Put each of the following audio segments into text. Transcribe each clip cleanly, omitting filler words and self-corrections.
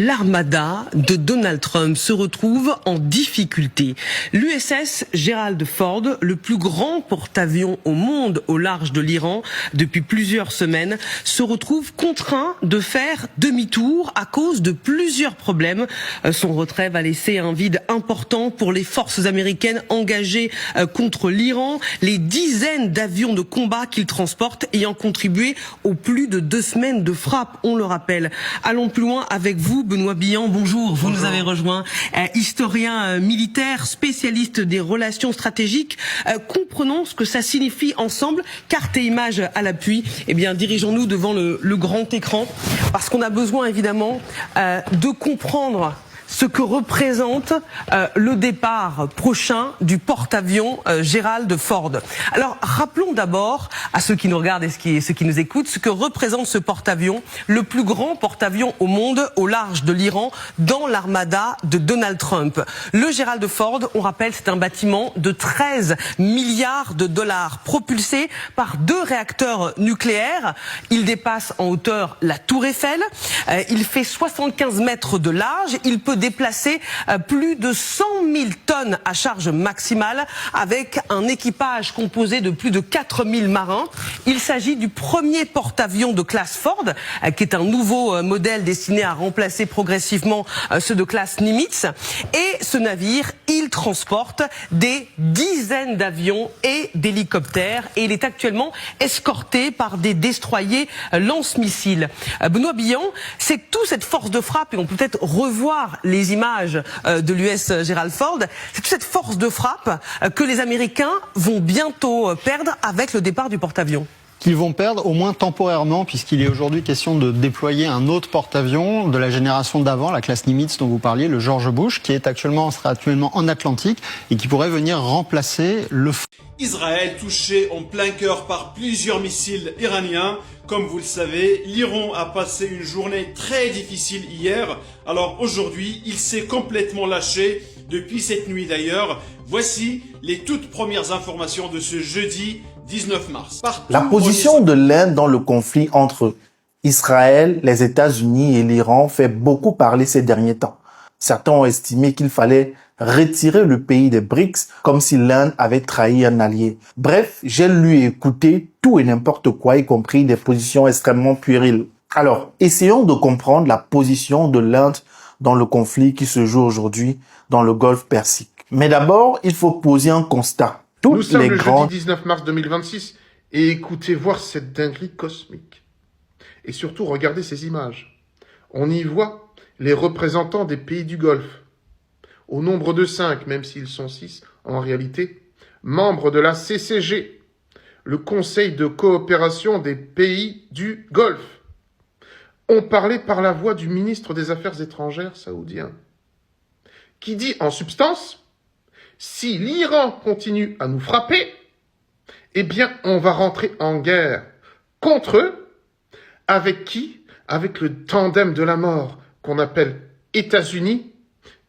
L'armada de Donald Trump se retrouve en difficulté. L'USS Gerald Ford, le plus grand porte-avions au monde au large de l'Iran depuis plusieurs semaines, se retrouve contraint de faire demi-tour à cause de plusieurs problèmes. Son retrait va laisser un vide important pour les forces américaines engagées contre l'Iran, les dizaines d'avions de combat qu'il transporte ayant contribué aux plus de 2 semaines de frappe, on le rappelle. Allons plus loin avec vous, Benoît Billan, bonjour. Vous nous avez rejoint, historien militaire, spécialiste des relations stratégiques. Comprenons ce que ça signifie ensemble, carte et image à l'appui. Eh bien, dirigeons-nous devant le grand écran, parce qu'on a besoin évidemment de comprendre ce que représente le départ prochain du porte-avions Gerald Ford. Alors, rappelons d'abord à ceux qui nous regardent et ceux qui nous écoutent ce que représente ce porte-avions, le plus grand porte-avions au monde au large de l'Iran, dans l'armada de Donald Trump. Le Gerald Ford, on rappelle, c'est un bâtiment de 13 milliards de dollars, propulsé par 2 réacteurs nucléaires. Il dépasse en hauteur la Tour Eiffel. Il fait 75 mètres de large. Il peut déplacer plus de 100 000 tonnes à charge maximale, avec un équipage composé de plus de 4 000 marins. Il s'agit du premier porte-avions de classe Ford, qui est un nouveau modèle destiné à remplacer progressivement ceux de classe Nimitz. Et ce navire, il transporte des dizaines d'avions et d'hélicoptères, et il est actuellement escorté par des destroyers lance-missiles. Benoît Billan, c'est toute cette force de frappe, et on peut peut-être revoir les images de l'US Gerald Ford, c'est toute cette force de frappe que les Américains vont bientôt perdre avec le départ du porte-avions. Qu'ils vont perdre, au moins temporairement, puisqu'il est aujourd'hui question de déployer un autre porte-avions de la génération d'avant, la classe Nimitz dont vous parliez, le George Bush, qui sera actuellement en Atlantique et qui pourrait venir remplacer le... Israël touché en plein cœur par plusieurs missiles iraniens. Comme vous le savez, l'Iran a passé une journée très difficile hier. Alors aujourd'hui, il s'est complètement lâché depuis cette nuit d'ailleurs. Voici les toutes premières informations de ce jeudi 19 mars. La position de l'Inde dans le conflit entre Israël, les États-Unis et l'Iran fait beaucoup parler ces derniers temps. Certains ont estimé qu'il fallait retirer le pays des BRICS comme si l'Inde avait trahi un allié. Bref, j'ai lu et écouté tout et n'importe quoi, y compris des positions extrêmement puériles. Alors, essayons de comprendre la position de l'Inde dans le conflit qui se joue aujourd'hui dans le Golfe Persique. Mais d'abord, il faut poser un constat. Nous sommes le jeudi 19 mars 2026 et écoutez voir cette dinguerie cosmique. Et surtout, regardez ces images. On y voit les représentants des pays du Golfe, au nombre de 5, même s'ils sont 6 en réalité, membres de la CCG, le Conseil de coopération des pays du Golfe, ont parlé par la voix du ministre des Affaires étrangères saoudien, qui dit en substance, si l'Iran continue à nous frapper, eh bien on va rentrer en guerre contre eux. Avec qui? Avec le tandem de la mort qu'on appelle États-Unis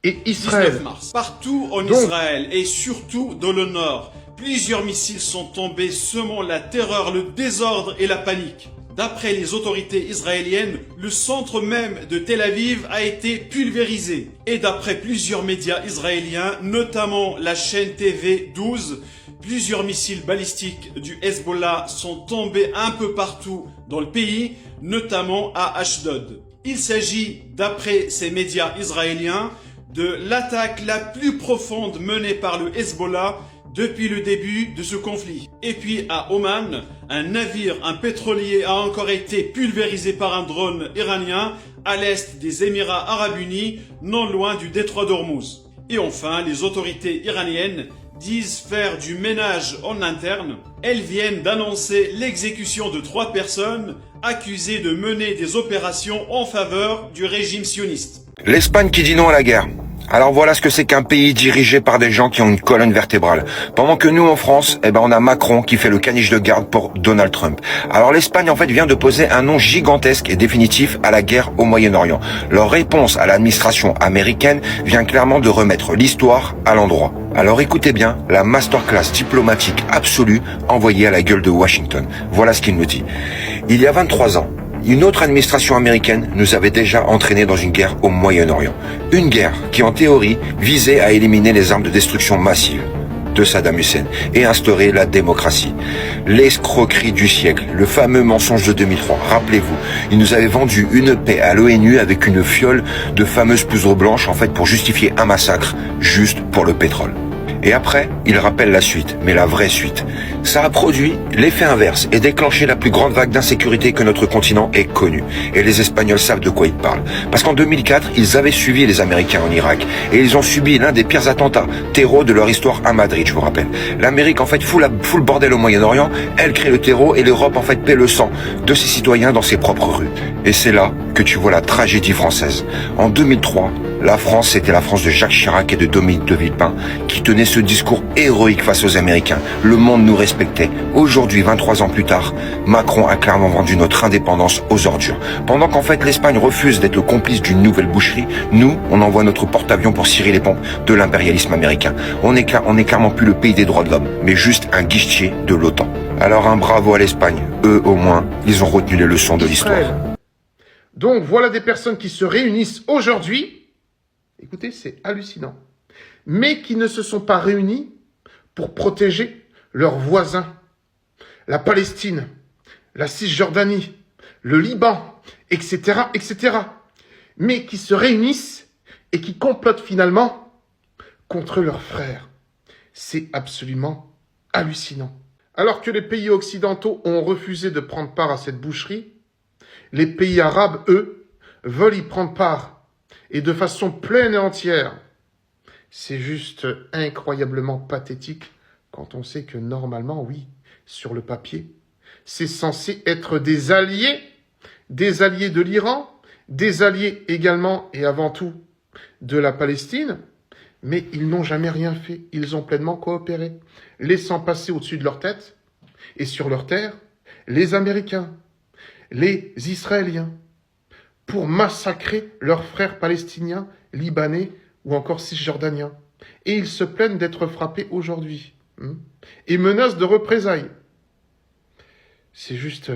et Israël. 19 mars. Partout en Israël et surtout dans le nord, plusieurs missiles sont tombés, semant la terreur, le désordre et la panique. D'après les autorités israéliennes, le centre même de Tel Aviv a été pulvérisé. Et d'après plusieurs médias israéliens, notamment la chaîne TV 12, plusieurs missiles balistiques du Hezbollah sont tombés un peu partout dans le pays, notamment à Ashdod. Il s'agit, d'après ces médias israéliens, de l'attaque la plus profonde menée par le Hezbollah depuis le début de ce conflit. Et puis à Oman, un navire, un pétrolier a encore été pulvérisé par un drone iranien à l'est des Émirats Arabes Unis, non loin du détroit d'Ormuz. Et enfin, les autorités iraniennes disent faire du ménage en interne. Elles viennent d'annoncer l'exécution de 3 personnes accusées de mener des opérations en faveur du régime sioniste. L'Espagne qui dit non à la guerre. Alors voilà ce que c'est qu'un pays dirigé par des gens qui ont une colonne vertébrale. Pendant que nous en France, on a Macron qui fait le caniche de garde pour Donald Trump. Alors l'Espagne en fait vient de poser un nom gigantesque et définitif à la guerre au Moyen-Orient. Leur réponse à l'administration américaine vient clairement de remettre l'histoire à l'endroit. Alors écoutez bien la masterclass diplomatique absolue envoyée à la gueule de Washington. Voilà ce qu'il nous dit. Il y a 23 ans, Une autre administration américaine nous avait déjà entraînés dans une guerre au Moyen-Orient. Une guerre qui, en théorie, visait à éliminer les armes de destruction massive de Saddam Hussein et instaurer la démocratie. L'escroquerie du siècle, le fameux mensonge de 2003. Rappelez-vous, il nous avait vendu une paix à l'ONU avec une fiole de fameuses poudres blanches, en fait, pour justifier un massacre, juste pour le pétrole. Et après, il rappelle la suite, mais la vraie suite. Ça a produit l'effet inverse et déclenché la plus grande vague d'insécurité que notre continent ait connue. Et les Espagnols savent de quoi ils parlent. Parce qu'en 2004, ils avaient suivi les Américains en Irak. Et ils ont subi l'un des pires attentats terreau de leur histoire à Madrid, je vous rappelle. L'Amérique, en fait, fout le bordel au Moyen-Orient. Elle crée le terreau et l'Europe, en fait, paie le sang de ses citoyens dans ses propres rues. Et c'est là que tu vois la tragédie française. En 2003, la France, c'était la France de Jacques Chirac et de Dominique de Villepin qui tenaient ce discours héroïque face aux Américains. Le monde nous respectait. Aujourd'hui, 23 ans plus tard, Macron a clairement vendu notre indépendance aux ordures. Pendant qu'en fait l'Espagne refuse d'être le complice d'une nouvelle boucherie, nous, on envoie notre porte-avions pour cirer les pompes de l'impérialisme américain. On est clairement plus le pays des droits de l'homme, mais juste un guichetier de l'OTAN. Alors un bravo à l'Espagne. Eux, au moins, ils ont retenu les leçons de l'histoire. Donc voilà des personnes qui se réunissent aujourd'hui. Écoutez, c'est hallucinant. Mais qui ne se sont pas réunis pour protéger leurs voisins. La Palestine, la Cisjordanie, le Liban, etc., etc. Mais qui se réunissent et qui complotent finalement contre leurs frères. C'est absolument hallucinant. Alors que les pays occidentaux ont refusé de prendre part à cette boucherie, les pays arabes, eux, veulent y prendre part. Et de façon pleine et entière. C'est juste incroyablement pathétique quand on sait que normalement, oui, sur le papier, c'est censé être des alliés de l'Iran, des alliés également et avant tout de la Palestine, mais ils n'ont jamais rien fait. Ils ont pleinement coopéré, laissant passer au-dessus de leur tête et sur leur terre les Américains, les Israéliens, pour massacrer leurs frères palestiniens, libanais ou encore cisjordaniens. Et ils se plaignent d'être frappés aujourd'hui. Et menacent de représailles. C'est juste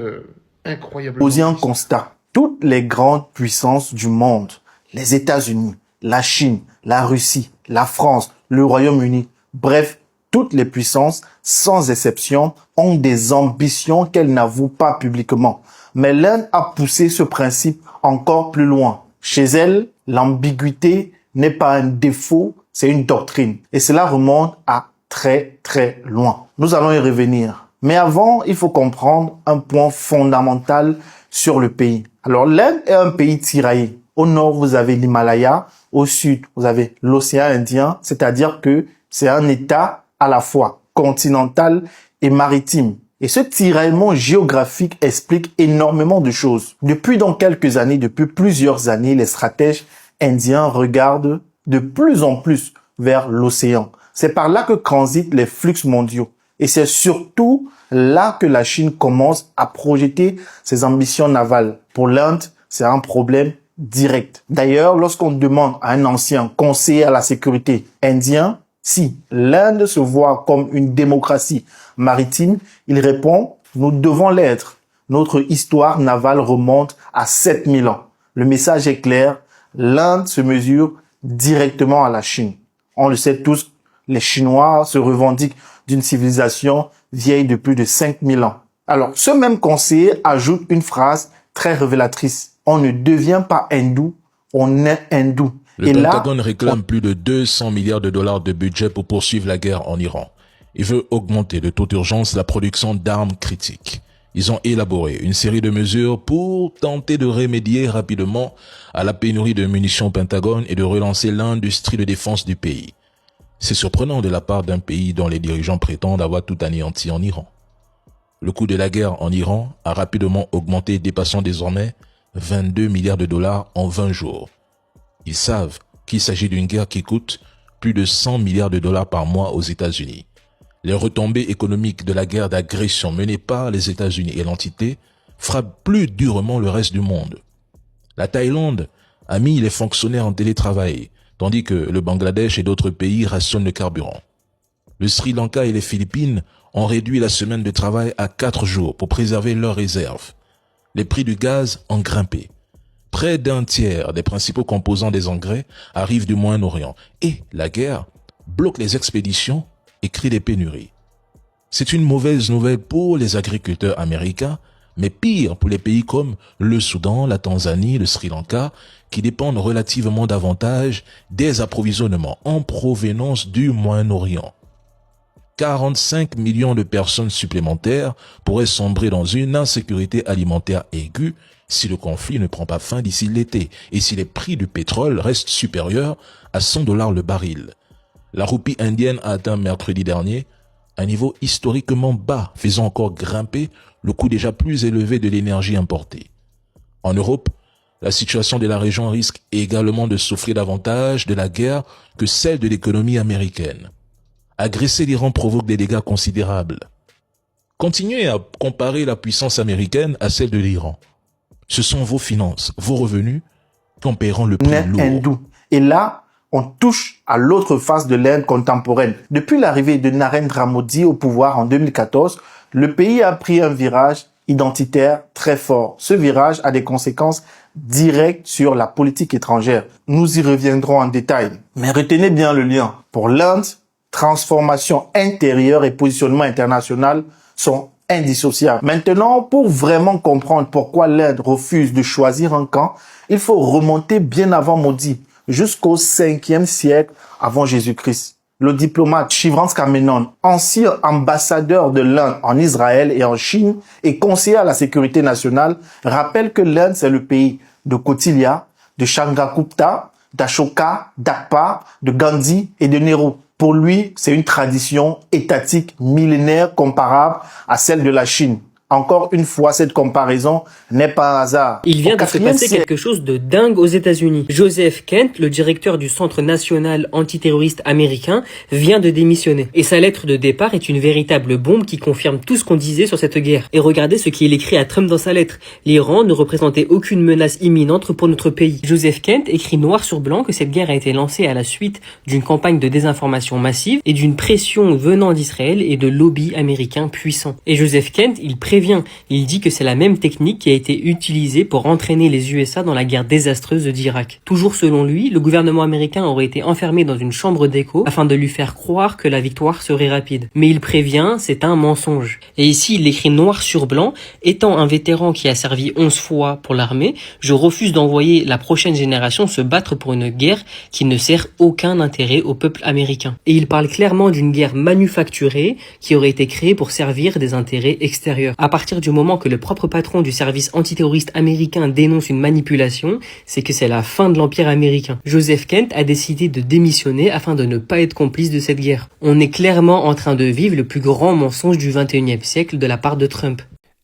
incroyable. Posez un constat. Toutes les grandes puissances du monde, les États-Unis, la Chine, la Russie, la France, le Royaume-Uni, bref, toutes les puissances, sans exception, ont des ambitions qu'elles n'avouent pas publiquement. Mais l'Inde a poussé ce principe encore plus loin. Chez elle, l'ambiguïté n'est pas un défaut, c'est une doctrine. Et cela remonte à très très loin. Nous allons y revenir. Mais avant, il faut comprendre un point fondamental sur le pays. Alors l'Inde est un pays tiraillé. Au nord, vous avez l'Himalaya. Au sud, vous avez l'océan Indien. C'est-à-dire que c'est un État à la fois continental et maritime. Et ce tiraillement géographique explique énormément de choses. Depuis plusieurs années, les stratèges indiens regardent de plus en plus vers l'océan. C'est par là que transitent les flux mondiaux. Et c'est surtout là que la Chine commence à projeter ses ambitions navales. Pour l'Inde, c'est un problème direct. D'ailleurs, lorsqu'on demande à un ancien conseiller à la sécurité indien si l'Inde se voit comme une démocratie maritime, il répond « Nous devons l'être. Notre histoire navale remonte à 7000 ans. » Le message est clair, l'Inde se mesure directement à la Chine. On le sait tous, les Chinois se revendiquent d'une civilisation vieille de plus de 5000 ans. Alors, ce même conseiller ajoute une phrase très révélatrice. On ne devient pas hindou, on est hindou. Le Pentagone réclame plus de 200 milliards de dollars de budget pour poursuivre la guerre en Iran. Il veut augmenter de toute urgence la production d'armes critiques. Ils ont élaboré une série de mesures pour tenter de remédier rapidement à la pénurie de munitions au Pentagone et de relancer l'industrie de défense du pays. C'est surprenant de la part d'un pays dont les dirigeants prétendent avoir tout anéanti en Iran. Le coût de la guerre en Iran a rapidement augmenté, dépassant désormais 22 milliards de dollars en 20 jours. Ils savent qu'il s'agit d'une guerre qui coûte plus de 100 milliards de dollars par mois aux États-Unis. Les retombées économiques de la guerre d'agression menée par les États-Unis et l'entité frappent plus durement le reste du monde. La Thaïlande a mis les fonctionnaires en télétravail, tandis que le Bangladesh et d'autres pays rationnent le carburant. Le Sri Lanka et les Philippines ont réduit la semaine de travail à 4 jours pour préserver leurs réserves. Les prix du gaz ont grimpé. Près d'un tiers des principaux composants des engrais arrivent du Moyen-Orient et la guerre bloque les expéditions et crée des pénuries. C'est une mauvaise nouvelle pour les agriculteurs américains, mais pire pour les pays comme le Soudan, la Tanzanie, le Sri Lanka, qui dépendent relativement davantage des approvisionnements en provenance du Moyen-Orient. 45 millions de personnes supplémentaires pourraient sombrer dans une insécurité alimentaire aiguë si le conflit ne prend pas fin d'ici l'été et si les prix du pétrole restent supérieurs à $100 le baril. La roupie indienne a atteint mercredi dernier un niveau historiquement bas, faisant encore grimper le coût déjà plus élevé de l'énergie importée. En Europe, la situation de la région risque également de souffrir davantage de la guerre que celle de l'économie américaine. Agresser l'Iran provoque des dégâts considérables. Continuez à comparer la puissance américaine à celle de l'Iran. Ce sont vos finances, vos revenus qui en paieront le prix lourd. Hindou. Et là, on touche à l'autre face de l'Inde contemporaine. Depuis l'arrivée de Narendra Modi au pouvoir en 2014, le pays a pris un virage identitaire très fort. Ce virage a des conséquences directes sur la politique étrangère. Nous y reviendrons en détail. Mais retenez bien le lien. Pour l'Inde, transformation intérieure et positionnement international sont indissociables. Maintenant, pour vraiment comprendre pourquoi l'Inde refuse de choisir un camp, il faut remonter bien avant Modi, jusqu'au 5e siècle avant Jésus-Christ. Le diplomate Shivranska Menon, ancien ambassadeur de l'Inde en Israël et en Chine et conseiller à la sécurité nationale, rappelle que l'Inde, c'est le pays de Kautilya, de Chandragupta, d'Ashoka, d'Akbar, de Gandhi et de Nehru. Pour lui, c'est une tradition étatique millénaire comparable à celle de la Chine. Encore une fois, cette comparaison n'est pas un hasard. Il vient de se passer quelque chose de dingue aux États-Unis. Joseph Kent, le directeur du Centre national antiterroriste américain, vient de démissionner. Et sa lettre de départ est une véritable bombe qui confirme tout ce qu'on disait sur cette guerre. Et regardez ce qu'il écrit à Trump dans sa lettre. L'Iran ne représentait aucune menace imminente pour notre pays. Joseph Kent écrit noir sur blanc que cette guerre a été lancée à la suite d'une campagne de désinformation massive et d'une pression venant d'Israël et de lobbies américains puissants. Et Joseph Kent, il prévient. Il dit que c'est la même technique qui a été utilisée pour entraîner les USA dans la guerre désastreuse d'Irak. Toujours selon lui, le gouvernement américain aurait été enfermé dans une chambre d'écho afin de lui faire croire que la victoire serait rapide. Mais il prévient, c'est un mensonge. Et ici, il écrit noir sur blanc, étant un vétéran qui a servi 11 fois pour l'armée, je refuse d'envoyer la prochaine génération se battre pour une guerre qui ne sert aucun intérêt au peuple américain. Et il parle clairement d'une guerre manufacturée qui aurait été créée pour servir des intérêts extérieurs. À partir du moment que le propre patron du service antiterroriste américain dénonce une manipulation, c'est que c'est la fin de l'empire américain. Joseph Kent a décidé de démissionner afin de ne pas être complice de cette guerre. On est clairement en train de vivre le plus grand mensonge du 21e siècle de la part de Trump.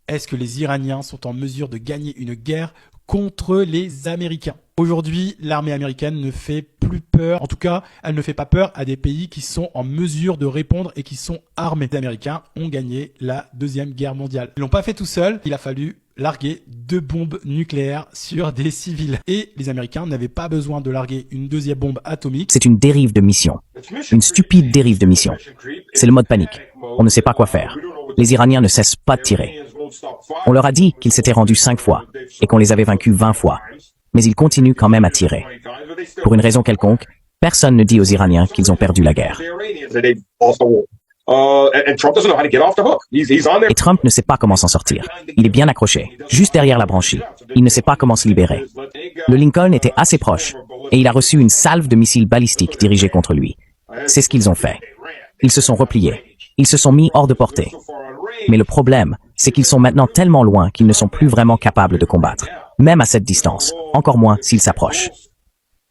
Est-ce que les Iraniens sont en mesure de gagner une guerre contre les Américains? Aujourd'hui, l'armée américaine ne fait plus peur. En tout cas, elle ne fait pas peur à des pays qui sont en mesure de répondre et qui sont armés. Les Américains ont gagné la Deuxième Guerre mondiale. Ils l'ont pas fait tout seuls. Il a fallu larguer 2 bombes nucléaires sur des civils. Et les Américains n'avaient pas besoin de larguer une deuxième bombe atomique. C'est une dérive de mission. Une stupide dérive de mission. C'est le mode panique. On ne sait pas quoi faire. Les Iraniens ne cessent pas de tirer. On leur a dit qu'ils s'étaient rendus 5 fois et qu'on les avait vaincus 20 fois. Mais ils continuent quand même à tirer. Pour une raison quelconque, personne ne dit aux Iraniens qu'ils ont perdu la guerre. Et Trump ne sait pas comment s'en sortir. Il est bien accroché, juste derrière la branchie. Il ne sait pas comment se libérer. Le Lincoln était assez proche, et il a reçu une salve de missiles balistiques dirigés contre lui. C'est ce qu'ils ont fait. Ils se sont repliés. Ils se sont mis hors de portée. Mais le problème, c'est qu'ils sont maintenant tellement loin qu'ils ne sont plus vraiment capables de combattre. Même à cette distance, encore moins s'ils s'approchent.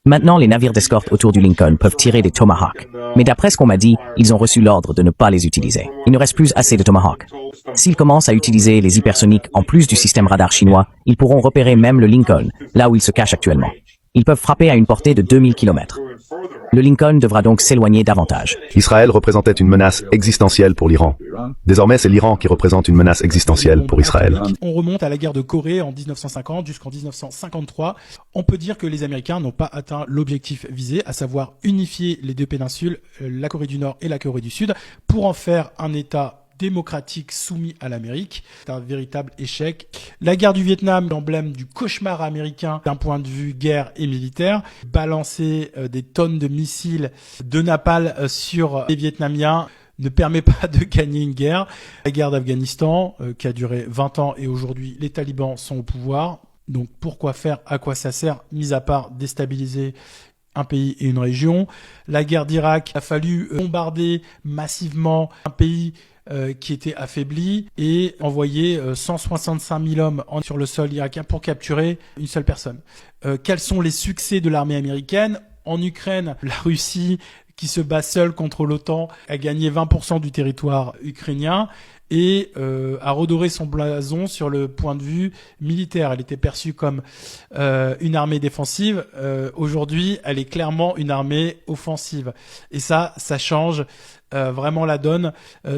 Maintenant, les navires d'escorte autour du Lincoln peuvent tirer des Tomahawks. Mais d'après ce qu'on m'a dit, ils ont reçu l'ordre de ne pas les utiliser. Il ne reste plus assez de Tomahawks. S'ils commencent à utiliser les hypersoniques en plus du système radar chinois, ils pourront repérer même le Lincoln, là où il se cache actuellement. Ils peuvent frapper à une portée de 2000 km. Le Lincoln devra donc s'éloigner davantage. Israël représentait une menace existentielle pour l'Iran. Désormais, c'est l'Iran qui représente une menace existentielle pour Israël. On remonte à la guerre de Corée en 1950 jusqu'en 1953. On peut dire que les Américains n'ont pas atteint l'objectif visé, à savoir unifier les deux péninsules, la Corée du Nord et la Corée du Sud, pour en faire un État démocratique soumis à l'Amérique. C'est un véritable échec. La guerre du Vietnam, l'emblème du cauchemar américain d'un point de vue guerre et militaire. Balancer des tonnes de missiles de napalm sur les Vietnamiens ne permet pas de gagner une guerre. La guerre d'Afghanistan, qui a duré 20 ans et aujourd'hui les talibans sont au pouvoir. Donc pourquoi faire, à quoi ça sert, mis à part déstabiliser un pays et une région. La guerre d'Irak, a fallu bombarder massivement un pays qui était affaibli et envoyer 165 000 hommes sur le sol irakien pour capturer une seule personne. Quels sont les succès de l'armée américaine? En Ukraine, la Russie, qui se bat seule contre l'OTAN, a gagné 20% du territoire ukrainien et a redoré son blason sur le point de vue militaire. Elle était perçue comme une armée défensive. Aujourd'hui, elle est clairement une armée offensive. Et ça change vraiment la donne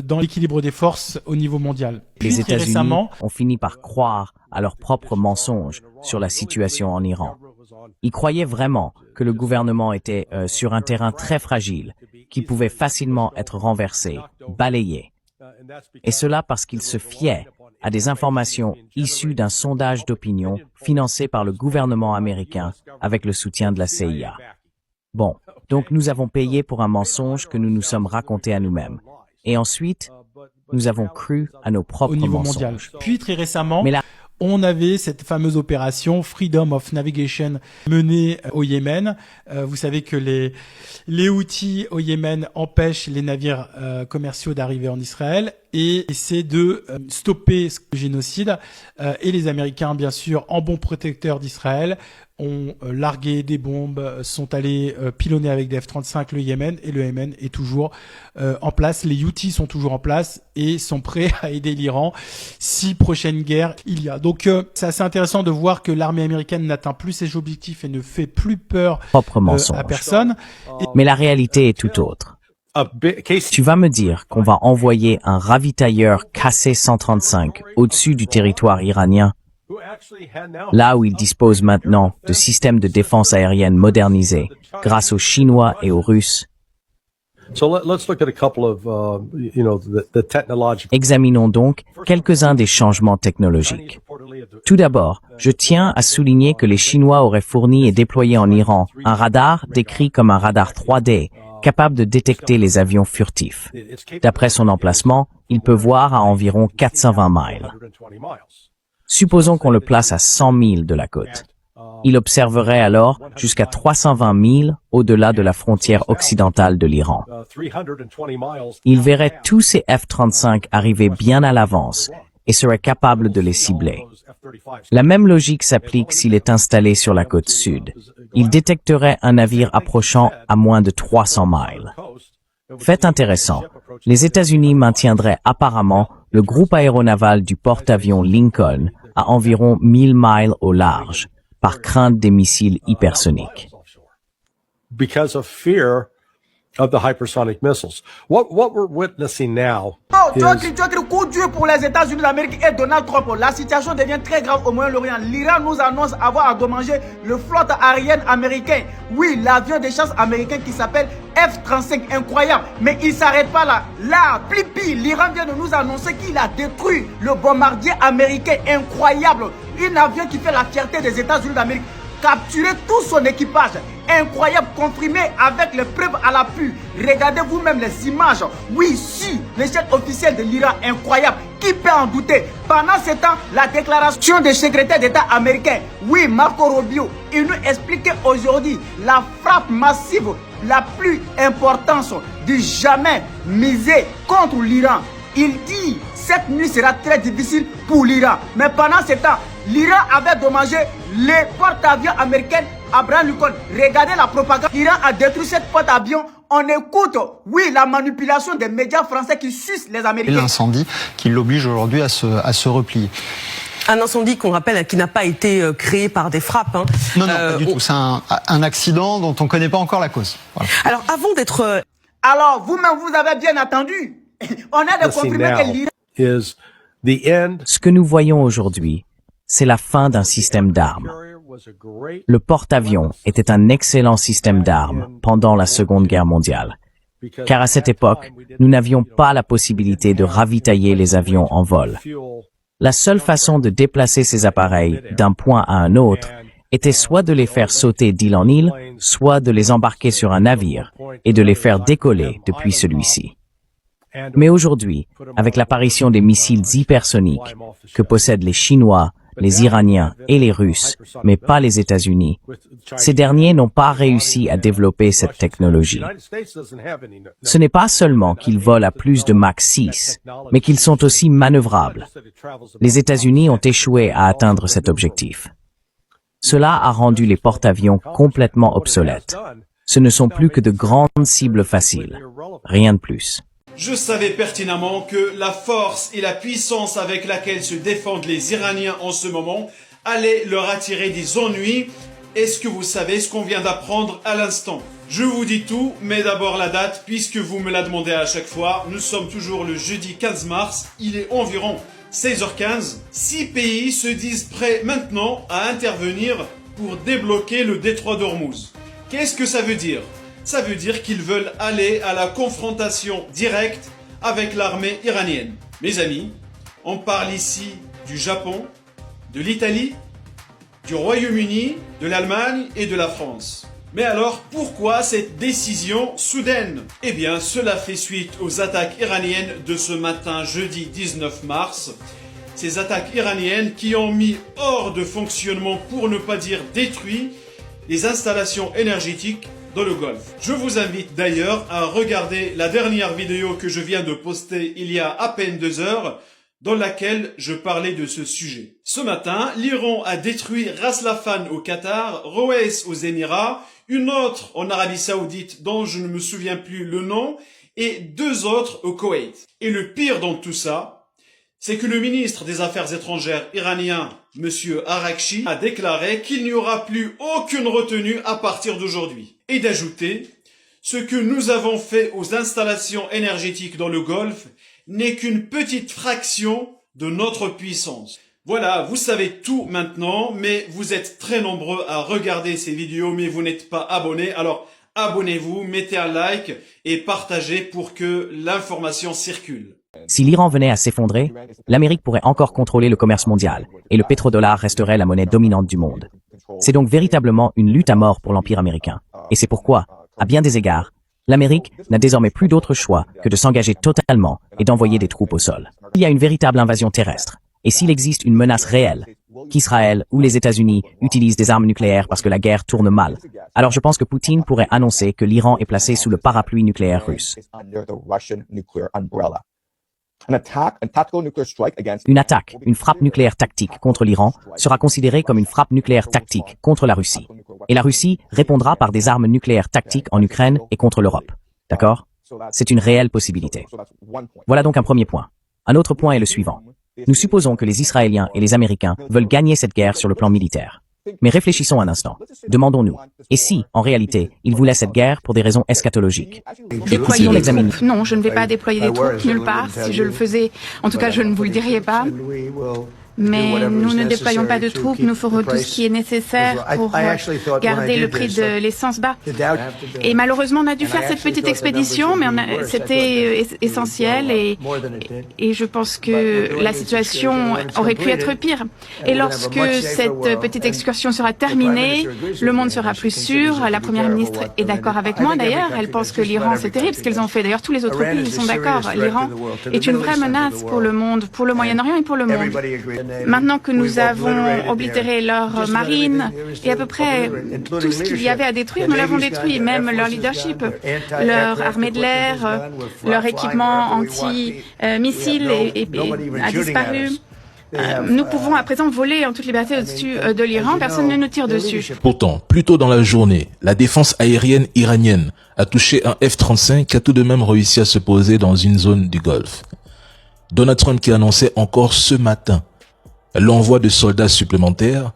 dans l'équilibre des forces au niveau mondial. Les États-Unis ont fini par croire à leurs propres mensonges sur la situation en Iran. Ils croyaient vraiment que le gouvernement était sur un terrain très fragile, qui pouvait facilement être renversé, balayé. Et cela parce qu'ils se fiaient à des informations issues d'un sondage d'opinion financé par le gouvernement américain avec le soutien de la CIA. Bon, donc nous avons payé pour un mensonge que nous nous sommes racontés à nous-mêmes. Et ensuite, nous avons cru à nos propres au niveau mensonges. mondial. Puis très récemment, on avait cette fameuse opération Freedom of Navigation menée au Yémen. Vous savez que les Houthis au Yémen empêchent les navires commerciaux d'arriver en Israël et essaient de stopper ce génocide. Et les Américains, bien sûr, en bons protecteurs d'Israël, ont largué des bombes, sont allés pilonner avec des F-35 le Yémen, et le Yémen est toujours en place. Les Houthis sont toujours en place et sont prêts à aider l'Iran si prochaine guerre il y a. Donc c'est assez intéressant de voir que l'armée américaine n'atteint plus ses objectifs et ne fait plus peur à personne. Mais la réalité est tout autre. Tu vas me dire qu'on va envoyer un ravitailleur KC-135 au-dessus du territoire iranien, là où il dispose maintenant de systèmes de défense aérienne modernisés grâce aux Chinois et aux Russes. Examinons donc quelques-uns des changements technologiques. Tout d'abord, je tiens à souligner que les Chinois auraient fourni et déployé en Iran un radar décrit comme un radar 3D, capable de détecter les avions furtifs. D'après son emplacement, il peut voir à environ 420 miles. Supposons qu'on le place à 100 000 de la côte. Il observerait alors jusqu'à 320 000 au-delà de la frontière occidentale de l'Iran. Il verrait tous ces F-35 arriver bien à l'avance et serait capable de les cibler. La même logique s'applique s'il est installé sur la côte sud. Il détecterait un navire approchant à moins de 300 miles. Fait intéressant, les États-Unis maintiendraient apparemment le groupe aéronaval du porte-avions Lincoln à environ 1000 miles au large, par crainte des missiles hypersoniques. Because of fear of the hypersonic missiles. What we're witnessing now coup dur pour les États-Unis d'Amérique et Donald Trump. La situation devient très grave au Moyen-Orient. L'Iran nous annonce avoir endommagé le flotte aérienne américain. Oui, l'avion de chasse américain qui s'appelle F-35, incroyable. Mais il s'arrête pas là. Là, pire, l'Iran vient de nous annoncer qu'il a détruit le bombardier américain, incroyable. Un avion qui fait la fierté des États-Unis d'Amérique. Capturer tout son équipage. Incroyable, confirmé avec les preuves à l'appui. Regardez vous-même les images. Oui, si, le chef officiel de l'Iran, incroyable. Qui peut en douter? Pendant ce temps, la déclaration du secrétaire d'État américain, oui, Marco Rubio, il nous expliquait aujourd'hui la frappe massive, la plus importante du jamais misée contre l'Iran. Il dit, cette nuit sera très difficile pour l'Iran. Mais pendant ce temps, l'Iran avait dommagé les porte-avions américains Abraham Lincoln. Regardez la propagande. L'Iran a détruit cette porte-avions. On écoute, oui, la manipulation des médias français qui sucent les Américains. L'incendie qui l'oblige aujourd'hui à se replier. Un incendie qu'on rappelle qui n'a pas été créé par des frappes. Hein. Non, pas du tout. C'est un accident dont on ne connaît pas encore la cause. Voilà. Alors, avant d'être... Alors, vous-même, vous avez bien attendu. On a de confirmer que l'Iran... Ce que nous voyons aujourd'hui, c'est la fin d'un système d'armes. Le porte-avions était un excellent système d'armes pendant la Seconde Guerre mondiale. car à cette époque, nous n'avions pas la possibilité de ravitailler les avions en vol. La seule façon de déplacer ces appareils d'un point à un autre était soit de les faire sauter d'île en île, soit de les embarquer sur un navire et de les faire décoller depuis celui-ci. Mais aujourd'hui, avec l'apparition des missiles hypersoniques que possèdent les Chinois, les Iraniens et les Russes, mais pas les États-Unis, ces derniers n'ont pas réussi à développer cette technologie. Ce n'est pas seulement qu'ils volent à plus de Mach 6, mais qu'ils sont aussi manœuvrables. Les États-Unis ont échoué à atteindre cet objectif. Cela a rendu les porte-avions complètement obsolètes. Ce ne sont plus que de grandes cibles faciles, rien de plus. Je savais pertinemment que la force et la puissance avec laquelle se défendent les Iraniens en ce moment allaient leur attirer des ennuis. Est-ce que vous savez ce qu'on vient d'apprendre à l'instant? Je vous dis tout, mais d'abord la date, puisque vous me la demandez à chaque fois. Nous sommes toujours le jeudi 15 mars, il est environ 16h15. 6 pays se disent prêts maintenant à intervenir pour débloquer le détroit d'Ormuz. Qu'est-ce que ça veut dire? Ça veut dire qu'ils veulent aller à la confrontation directe avec l'armée iranienne. Mes amis, on parle ici du Japon, de l'Italie, du Royaume-Uni, de l'Allemagne et de la France. Mais alors, pourquoi cette décision soudaine? Eh bien, cela fait suite aux attaques iraniennes de ce matin, jeudi 19 mars. Ces attaques iraniennes qui ont mis hors de fonctionnement, pour ne pas dire détruit, les installations énergétiques dans le Golfe. Je vous invite d'ailleurs à regarder la dernière vidéo que je viens de poster il y a à peine 2 heures, dans laquelle je parlais de ce sujet. Ce matin, l'Iran a détruit Ras Laffan au Qatar, Roès aux Émirats, une autre en Arabie Saoudite dont je ne me souviens plus le nom, et 2 autres au Koweït. Et le pire dans tout ça, c'est que le ministre des Affaires étrangères iranien, M. Arakchi, a déclaré qu'il n'y aura plus aucune retenue à partir d'aujourd'hui. Et d'ajouter, ce que nous avons fait aux installations énergétiques dans le Golfe n'est qu'une petite fraction de notre puissance. Voilà, vous savez tout maintenant, mais vous êtes très nombreux à regarder ces vidéos, mais vous n'êtes pas abonnés. Alors abonnez-vous, mettez un like et partagez pour que l'information circule. Si l'Iran venait à s'effondrer, l'Amérique pourrait encore contrôler le commerce mondial et le pétrodollar resterait la monnaie dominante du monde. C'est donc véritablement une lutte à mort pour l'Empire américain. Et c'est pourquoi, à bien des égards, l'Amérique n'a désormais plus d'autre choix que de s'engager totalement et d'envoyer des troupes au sol. Il y a une véritable invasion terrestre. Et s'il existe une menace réelle, qu'Israël ou les États-Unis utilisent des armes nucléaires parce que la guerre tourne mal, alors je pense que Poutine pourrait annoncer que l'Iran est placé sous le parapluie nucléaire russe. Une attaque, une frappe nucléaire tactique contre l'Iran sera considérée comme une frappe nucléaire tactique contre la Russie. Et la Russie répondra par des armes nucléaires tactiques en Ukraine et contre l'Europe. D'accord? C'est une réelle possibilité. Voilà donc un premier point. Un autre point est le suivant. Nous supposons que les Israéliens et les Américains veulent gagner cette guerre sur le plan militaire. Mais réfléchissons un instant. Demandons-nous, et si, en réalité, ils voulaient cette guerre pour des raisons eschatologiques? Déployer des troupes. Non, je ne vais pas déployer des troupes nulle part. Si je le faisais, en tout cas, je ne vous le dirais pas. Mais nous ne déployons pas de troupes, nous ferons tout ce qui est nécessaire pour garder le prix de l'essence bas. Et malheureusement, on a dû faire cette petite expédition, mais c'était essentiel et je pense que la situation aurait pu être pire. Et lorsque cette petite excursion sera terminée, le monde sera plus sûr. La première ministre est d'accord avec moi d'ailleurs, elle pense que l'Iran c'est terrible ce qu'ils ont fait. D'ailleurs, tous les autres pays sont d'accord. L'Iran est une vraie menace pour le monde, pour le Moyen-Orient et pour le monde. Maintenant que nous avons oblitéré leur marine et à peu près tout ce qu'il y avait à détruire, nous l'avons détruit, même leur leadership, leur armée de l'air, leur équipement anti-missiles a disparu. Nous pouvons à présent voler en toute liberté au-dessus de l'Iran, personne ne nous tire dessus. Pourtant, plus tôt dans la journée, la défense aérienne iranienne a touché un F-35 qui a tout de même réussi à se poser dans une zone du Golfe. Donald Trump, qui annonçait encore ce matin l'envoi de soldats supplémentaires,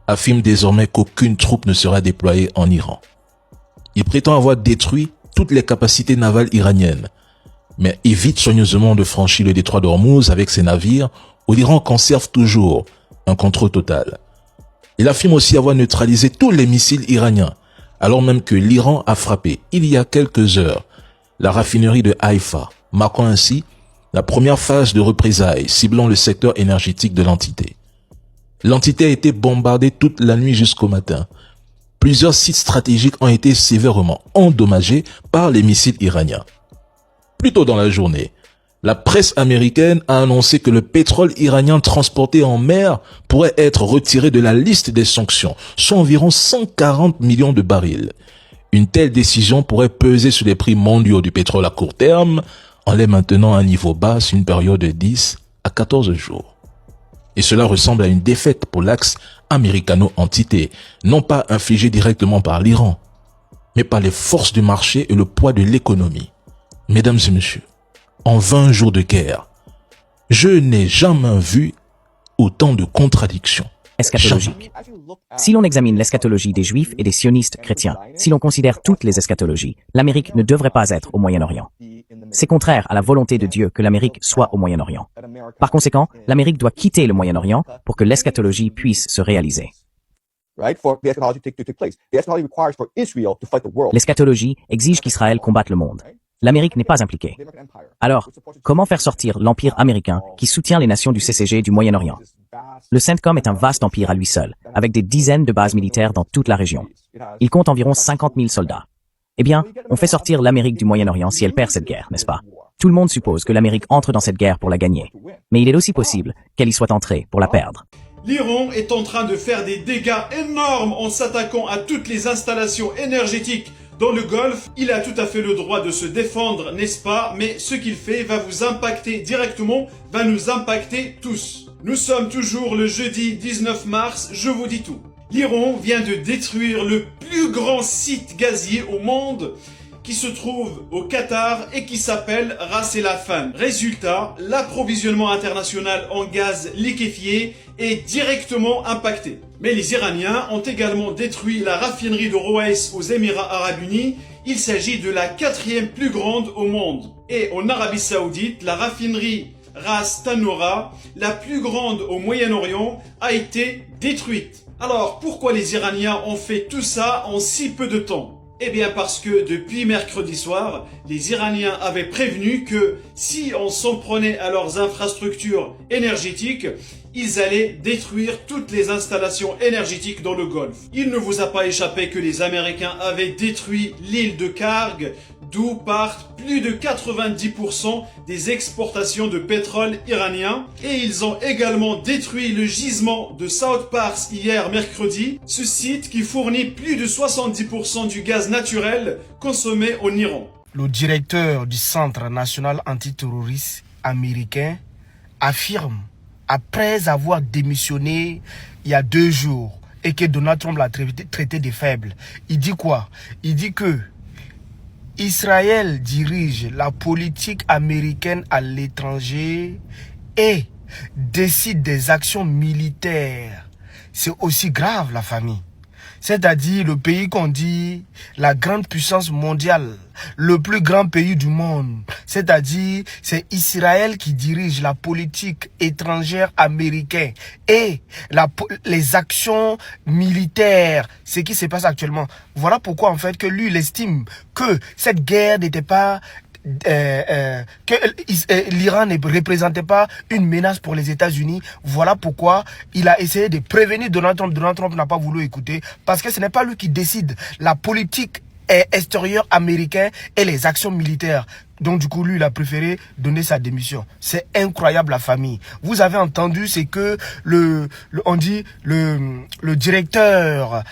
affirme désormais qu'aucune troupe ne sera déployée en Iran. Il prétend avoir détruit toutes les capacités navales iraniennes, mais évite soigneusement de franchir le détroit d'Ormuz avec ses navires où l'Iran conserve toujours un contrôle total. Il affirme aussi avoir neutralisé tous les missiles iraniens, alors même que l'Iran a frappé il y a quelques heures la raffinerie de Haïfa, marquant ainsi la première phase de représailles ciblant le secteur énergétique de l'entité. L'entité a été bombardée toute la nuit jusqu'au matin. Plusieurs sites stratégiques ont été sévèrement endommagés par les missiles iraniens. Plus tôt dans la journée, la presse américaine a annoncé que le pétrole iranien transporté en mer pourrait être retiré de la liste des sanctions, soit environ 140 millions de barils. Une telle décision pourrait peser sur les prix mondiaux du pétrole à court terme, en les maintenant à un niveau bas sur une période de 10 à 14 jours. Et cela ressemble à une défaite pour l'axe américano-entité, non pas infligée directement par l'Iran, mais par les forces du marché et le poids de l'économie. Mesdames et messieurs, en 20 jours de guerre, je n'ai jamais vu autant de contradictions. Eschatologique. Si l'on examine l'eschatologie des juifs et des sionistes chrétiens, si l'on considère toutes les eschatologies, l'Amérique ne devrait pas être au Moyen-Orient. C'est contraire à la volonté de Dieu que l'Amérique soit au Moyen-Orient. Par conséquent, l'Amérique doit quitter le Moyen-Orient pour que l'eschatologie puisse se réaliser. L'eschatologie exige qu'Israël combatte le monde. L'Amérique n'est pas impliquée. Alors, comment faire sortir l'empire américain qui soutient les nations du CCG du Moyen-Orient? Le CENTCOM est un vaste empire à lui seul, avec des dizaines de bases militaires dans toute la région. Il compte environ 50 000 soldats. Eh bien, on fait sortir l'Amérique du Moyen-Orient si elle perd cette guerre, n'est-ce pas? Tout le monde suppose que l'Amérique entre dans cette guerre pour la gagner. Mais il est aussi possible qu'elle y soit entrée pour la perdre. L'Iran est en train de faire des dégâts énormes en s'attaquant à toutes les installations énergétiques dans le Golfe. Il a tout à fait le droit de se défendre, n'est-ce pas? Mais ce qu'il fait va vous impacter directement, va nous impacter tous. Nous sommes toujours le jeudi 19 mars, je vous dis tout. L'Iran vient de détruire le plus grand site gazier au monde qui se trouve au Qatar et qui s'appelle Ras El Affan. Résultat, l'approvisionnement international en gaz liquéfié est directement impacté. Mais les Iraniens ont également détruit la raffinerie de Ruwais aux Émirats Arabes Unis. Il s'agit de la 4e plus grande au monde. Et en Arabie Saoudite, la raffinerie Ras Tanura, la plus grande au Moyen-Orient, a été détruite. Alors, pourquoi les Iraniens ont fait tout ça en si peu de temps? Eh bien parce que depuis mercredi soir, les Iraniens avaient prévenu que si on s'en prenait à leurs infrastructures énergétiques, ils allaient détruire toutes les installations énergétiques dans le Golfe. Il ne vous a pas échappé que les Américains avaient détruit l'île de Kharg, d'où partent plus de 90% des exportations de pétrole iranien. Et ils ont également détruit le gisement de South Pars hier mercredi, ce site qui fournit plus de 70% du gaz naturel consommé en Iran. Le directeur du Centre national antiterroriste américain affirme, après avoir démissionné il y a 2 jours et que Donald Trump l'a traité de faible, il dit quoi? Il dit que Israël dirige la politique américaine à l'étranger et décide des actions militaires. C'est aussi grave, la famille. C'est-à-dire le pays qu'on dit la grande puissance mondiale, le plus grand pays du monde. C'est-à-dire c'est Israël qui dirige la politique étrangère américaine et les actions militaires, ce qui se passe actuellement. Voilà pourquoi en fait que lui il estime que cette guerre n'était pas que l'Iran ne représentait pas une menace pour les États-Unis. Voilà pourquoi il a essayé de prévenir Donald Trump. Donald Trump n'a pas voulu écouter parce que ce n'est pas lui qui décide la politique extérieure américaine et les actions militaires. Donc du coup, lui, il a préféré donner sa démission. C'est incroyable, la famille. Vous avez entendu, c'est que le directeur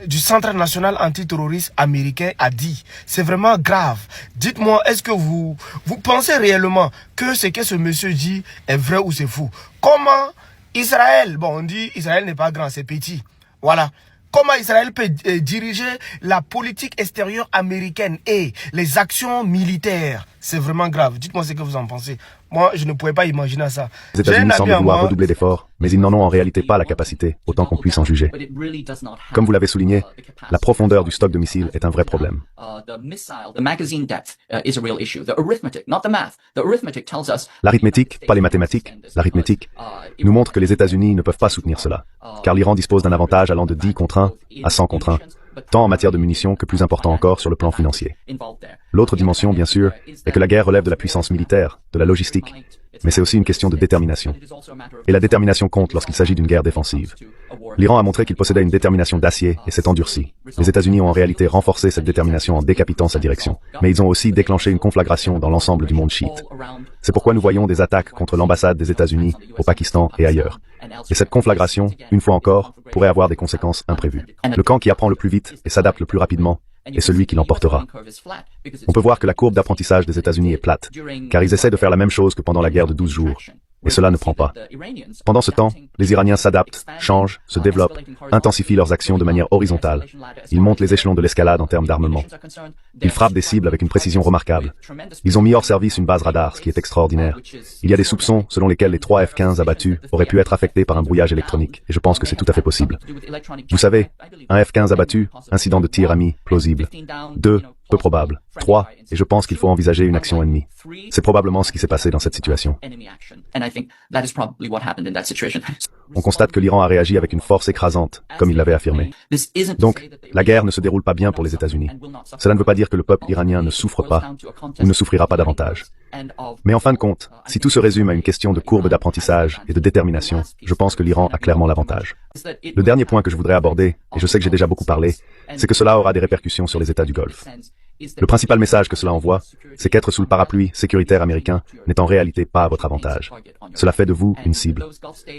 du Centre national antiterroriste américain a dit. C'est vraiment grave. Dites-moi, est-ce que vous pensez réellement que ce que ce monsieur dit est vrai ou c'est fou? Comment Israël, bon, on dit Israël n'est pas grand, c'est petit. Voilà. Comment Israël peut diriger la politique extérieure américaine et les actions militaires? C'est vraiment grave. Dites-moi ce que vous en pensez. Moi, je ne pouvais pas imaginer ça. Les États-Unis semblent vouloir redoubler d'efforts, mais ils n'en ont en réalité pas la capacité, autant qu'on puisse en juger. Comme vous l'avez souligné, la profondeur du stock de missiles est un vrai problème. L'arithmétique, pas les mathématiques, l'arithmétique, nous montre que les États-Unis ne peuvent pas soutenir cela, car l'Iran dispose d'un avantage allant de 10 contre 1 à 100 contre 1, tant en matière de munitions que plus important encore sur le plan financier. L'autre dimension, bien sûr, est que la guerre relève de la puissance militaire, de la logistique, mais c'est aussi une question de détermination. Et la détermination compte lorsqu'il s'agit d'une guerre défensive. L'Iran a montré qu'il possédait une détermination d'acier et s'est endurci. Les États-Unis ont en réalité renforcé cette détermination en décapitant sa direction, mais ils ont aussi déclenché une conflagration dans l'ensemble du monde chiite. C'est pourquoi nous voyons des attaques contre l'ambassade des États-Unis au Pakistan et ailleurs. Et cette conflagration, une fois encore, pourrait avoir des conséquences imprévues. Le camp qui apprend le plus vite et s'adapte le plus rapidement est celui qui l'emportera. On peut voir que la courbe d'apprentissage des États-Unis est plate, car ils essaient de faire la même chose que pendant la guerre de 12 jours. Et cela ne prend pas. Pendant ce temps, les Iraniens s'adaptent, changent, se développent, intensifient leurs actions de manière horizontale. Ils montent les échelons de l'escalade en termes d'armement. Ils frappent des cibles avec une précision remarquable. Ils ont mis hors service une base radar, ce qui est extraordinaire. Il y a des soupçons selon lesquels les 3 F-15 abattus auraient pu être affectés par un brouillage électronique, et je pense que c'est tout à fait possible. Vous savez, un F-15 abattu, incident de tir ami, plausible. 2, peu probable. 3, et je pense qu'il faut envisager une action ennemie. C'est probablement ce qui s'est passé dans cette situation. On constate que l'Iran a réagi avec une force écrasante, comme il l'avait affirmé. Donc, la guerre ne se déroule pas bien pour les États-Unis. Cela ne veut pas dire que le peuple iranien ne souffre pas, ou ne souffrira pas davantage. Mais en fin de compte, si tout se résume à une question de courbe d'apprentissage et de détermination, je pense que l'Iran a clairement l'avantage. Le dernier point que je voudrais aborder, et je sais que j'ai déjà beaucoup parlé, c'est que cela aura des répercussions sur les États du Golfe. Le principal message que cela envoie, c'est qu'être sous le parapluie sécuritaire américain n'est en réalité pas à votre avantage. Cela fait de vous une cible.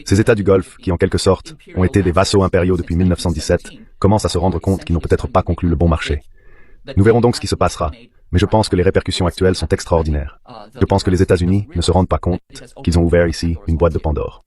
Ces États du Golfe, qui en quelque sorte ont été des vassaux impériaux depuis 1917, commencent à se rendre compte qu'ils n'ont peut-être pas conclu le bon marché. Nous verrons donc ce qui se passera, mais je pense que les répercussions actuelles sont extraordinaires. Je pense que les États-Unis ne se rendent pas compte qu'ils ont ouvert ici une boîte de Pandore.